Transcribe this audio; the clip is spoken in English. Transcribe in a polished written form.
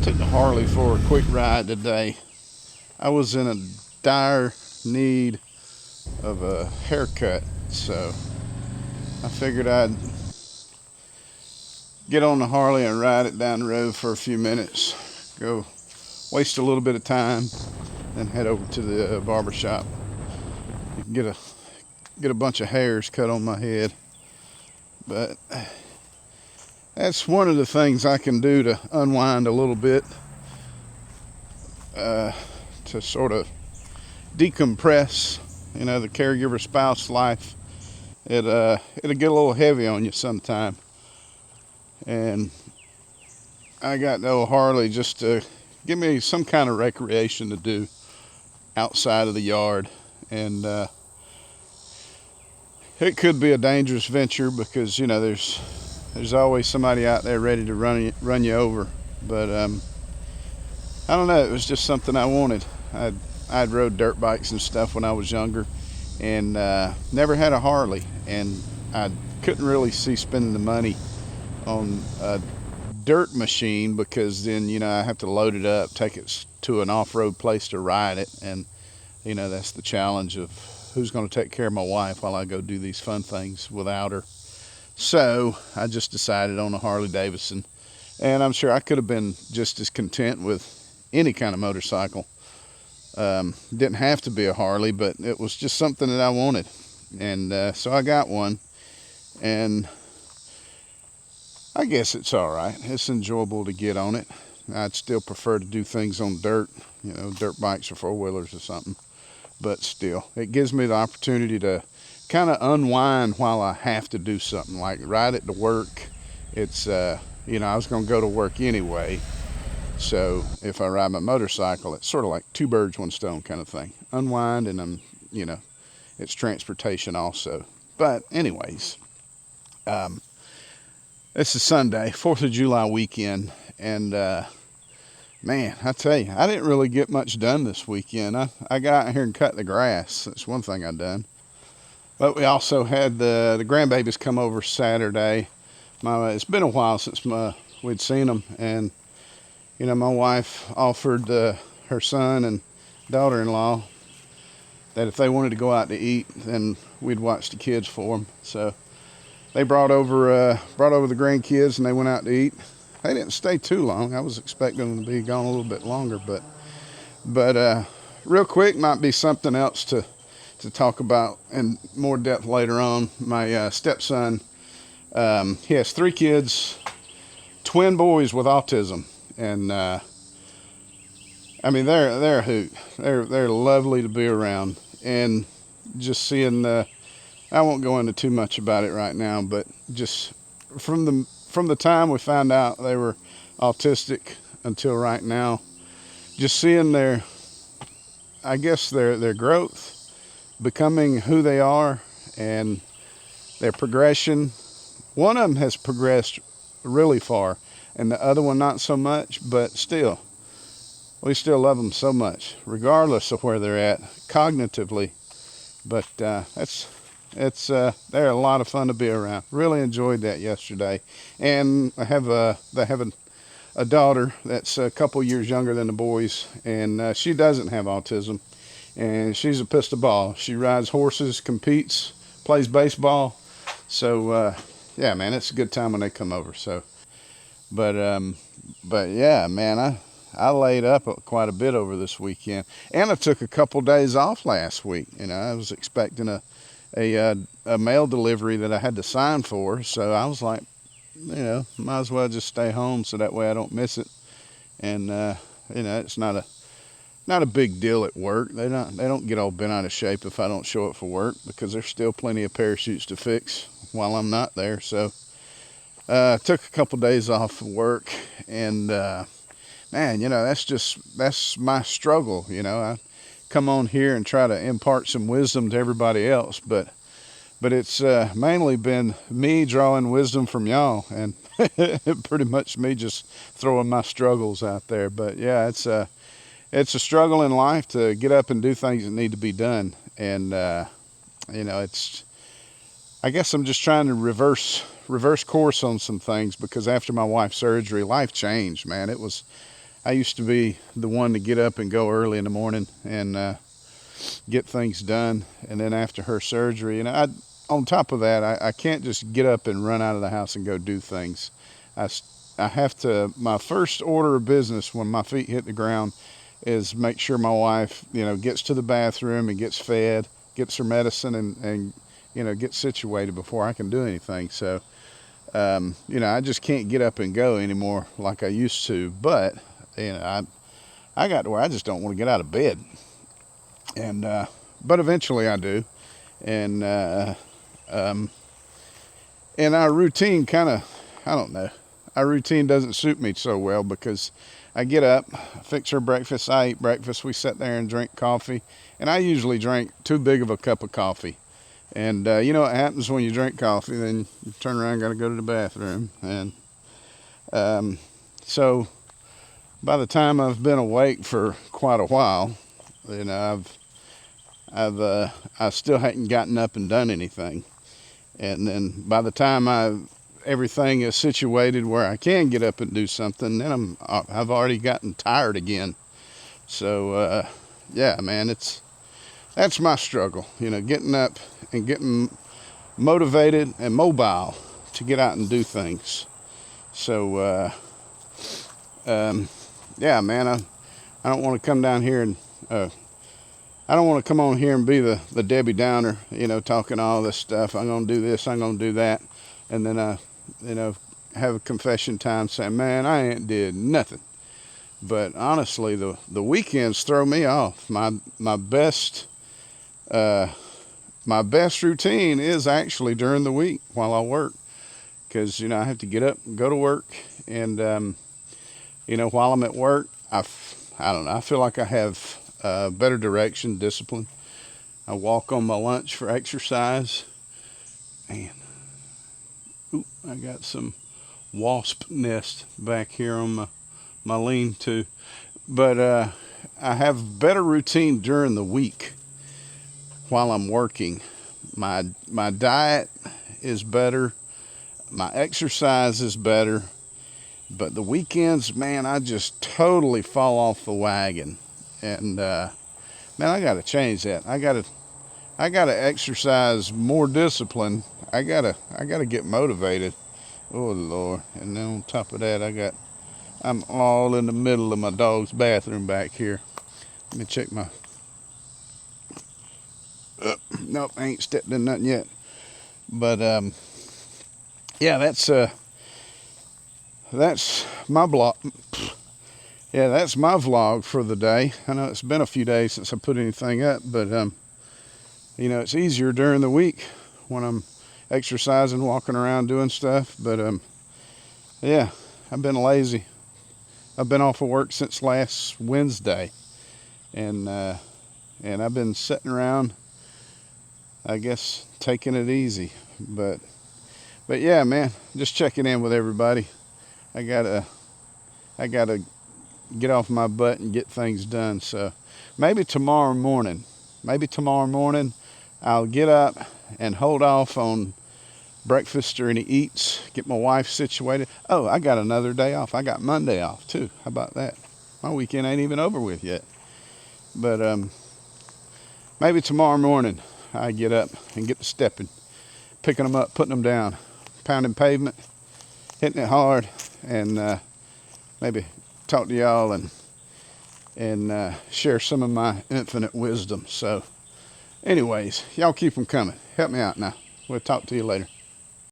Took the Harley for a quick ride today. I was in a dire need of a haircut, so I figured I'd get on the Harley and ride it down the road for a few minutes, go waste a little bit of time, then head over to the barber shop. You can get a bunch of hairs cut on my head, but that's one of the things I can do to unwind a little bit, to sort of decompress, the caregiver spouse life. It'll get a little heavy on you sometime. And I got the old Harley just to give me some kind of recreation to do outside of the yard. And it could be a dangerous venture because, there's always somebody out there ready to run you over. But I don't know, it was just something I wanted. I'd rode dirt bikes and stuff when I was younger, and never had a Harley, and I couldn't really see spending the money on a dirt machine because then I have to load it up, take it to an off-road place to ride it, and that's the challenge of who's going to take care of my wife while I go do these fun things without her. So I just decided on a Harley Davidson, and I'm sure I could have been just as content with any kind of motorcycle. Didn't have to be a Harley, but it was just something that I wanted, and so I got one, and I guess it's all right. It's enjoyable to get on it. I'd still prefer to do things on dirt, dirt bikes or four-wheelers or something, but still, it gives me the opportunity to kind of unwind while I have to do something, like ride it to work. It's I was going to go to work anyway. So if I ride my motorcycle, it's sort of like two birds, one stone kind of thing. Unwind, and it's transportation also. But anyways, this is Sunday, 4th of July weekend. And man, I tell you, I didn't really get much done this weekend. I got out here and cut the grass. That's one thing I done. But we also had the grandbabies come over Saturday. It's been a while since we'd seen them, and my wife offered her son and daughter-in-law that if they wanted to go out to eat, then we'd watch the kids for them. So they brought over the grandkids, and they went out to eat. They didn't stay too long. I was expecting them to be gone a little bit longer, but real quick, might be something else to talk about in more depth later on. My stepson, he has 3 kids, twin boys with autism. And they're a hoot. They're lovely to be around, and just seeing I won't go into too much about it right now, but just from the time we found out they were autistic until right now, just seeing their growth, becoming who they are, and their progression. One of them has progressed really far, and the other one not so much, but still, we still love them so much, regardless of where they're at cognitively. But they're a lot of fun to be around. Really enjoyed that yesterday. And they have a daughter that's a couple years younger than the boys, and she doesn't have autism, and she's a pistol ball. She rides horses, competes, plays baseball. So yeah, man, it's a good time when they come over. So. But yeah, man, I laid up quite a bit over this weekend, and I took a couple days off last week. I was expecting a mail delivery that I had to sign for, so I was like, might as well just stay home so that way I don't miss it. And it's not a big deal at work. They don't get all bent out of shape if I don't show up for work, because there's still plenty of parachutes to fix while I'm not there. So. Took a couple days off of work, and man, that's my struggle. I come on here and try to impart some wisdom to everybody else, but it's mainly been me drawing wisdom from y'all, and pretty much me just throwing my struggles out there. But yeah, it's a struggle in life to get up and do things that need to be done. And I guess I'm just trying to reverse course on some things, because after my wife's surgery, life changed, man. I used to be the one to get up and go early in the morning and get things done. And then after her surgery, on top of that, I can't just get up and run out of the house and go do things. I have to, my first order of business when my feet hit the ground is make sure my wife, gets to the bathroom and gets fed, gets her medicine, and gets situated before I can do anything. So, I just can't get up and go anymore like I used to. But, I got to where I just don't want to get out of bed. And, but eventually I do. And, and our routine I don't know. Our routine doesn't suit me so well, because I get up, fix her breakfast, I eat breakfast, we sit there and drink coffee. And I usually drink too big of a cup of coffee. And you know what happens when you drink coffee? Then you turn around and got to go to the bathroom. And so by the time I've been awake for quite a while, I still hadn't gotten up and done anything. And then by the time everything is situated where I can get up and do something, then I've already gotten tired again. So yeah, man, that's my struggle, getting up and getting motivated and mobile to get out and do things. So yeah, man, I don't want to come down here and I don't want to come on here and be the Debbie Downer, talking all this stuff. I'm going to do this, I'm going to do that. And then have a confession time saying, man, I ain't did nothing. But honestly, the weekends throw me off. My best routine is actually during the week while I work, because I have to get up and go to work. And while I'm at work, I don't know, I feel like I have better direction, discipline. I walk on my lunch for exercise. Man, I got some wasp nest back here on my lean-to. But I have better routine during the week while I'm working. My diet is better. My exercise is better. But the weekends, man, I just totally fall off the wagon. And man, I got to change that. I got to exercise more discipline. I gotta get motivated. Oh Lord! And then on top of that, I'm all in the middle of my dog's bathroom back here. Let me check my. Nope, I ain't stepped in nothing yet. But yeah, that's my blog. Yeah, that's my vlog for the day. I know it's been a few days since I put anything up, but it's easier during the week when I'm exercising, walking around, doing stuff. But yeah, I've been lazy. I've been off of work since last Wednesday, and I've been sitting around, I guess, taking it easy. But yeah, man, just checking in with everybody. I gotta get off my butt and get things done. So maybe tomorrow morning I'll get up and hold off on breakfast or any eats, get my wife situated. Oh, I got another day off. I got Monday off too. How about that? My weekend ain't even over with yet. But maybe tomorrow morning I get up and get to stepping, picking them up, putting them down, pounding pavement, hitting it hard, and maybe talk to y'all and share some of my infinite wisdom. So anyways, y'all keep them coming. Help me out now. We'll talk to you later.